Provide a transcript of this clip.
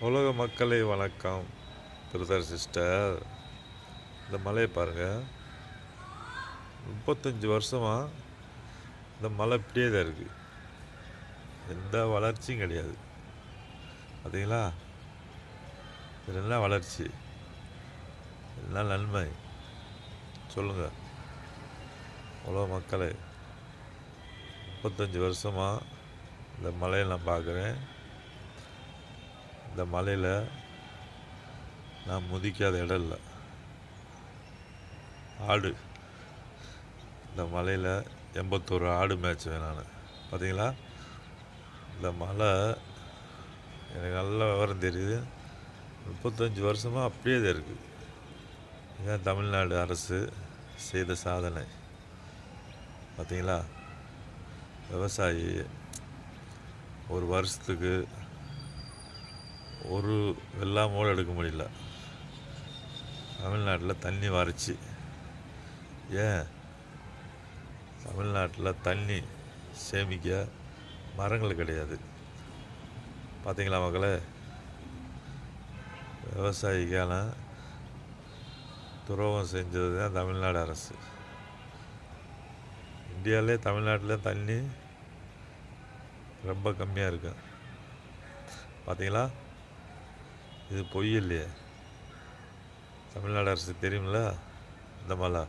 உலக மக்களே வணக்கம். பிரதர் சிஸ்டர், இந்த மலையை பாருங்கள். 35 வருஷமாக இந்த மலை இப்படியே தான் இருக்குது. எந்த வளர்ச்சியும் கிடையாது. பார்த்தீங்களா? இது என்ன வளர்ச்சி, என்ன நன்மை சொல்லுங்கள் உலக மக்களே. 35 வருஷமாக இந்த மலையை நான் பார்க்குறேன். இந்த மலையில் நான் முதிக்காத இடம் இல்லை. ஆடு, இந்த மலையில் 81 ஆடு மேய்ச்சுவேன் நான். பார்த்தீங்களா? இந்த மலை எனக்கு நல்ல விவரம் தெரியுது. 35 வருஷமாக அப்படியே தான் இருக்குது. இதுதான் தமிழ்நாடு அரசு செய்த சாதனை. பார்த்தீங்களா? விவசாயி ஒரு வருஷத்துக்கு ஒரு வெள்ளாமோடு எடுக்க முடியல. தமிழ்நாட்டில் தண்ணி வறட்சி. ஏன்? தமிழ்நாட்டில் தண்ணி சேமிக்க மரங்கள் கிடையாது. பார்த்தீங்களா மக்களே? விவசாயிக்கான துரோகம் செஞ்சது தான் தமிழ்நாடு அரசு. இந்தியாவிலே தமிழ்நாட்டில் தண்ணி ரொம்ப கம்மியாக இருக்கு. பார்த்தீங்களா? இது பொய் இல்லையே. தமிழ்நாடு அரசு தெரியுமில்ல இந்த மலை.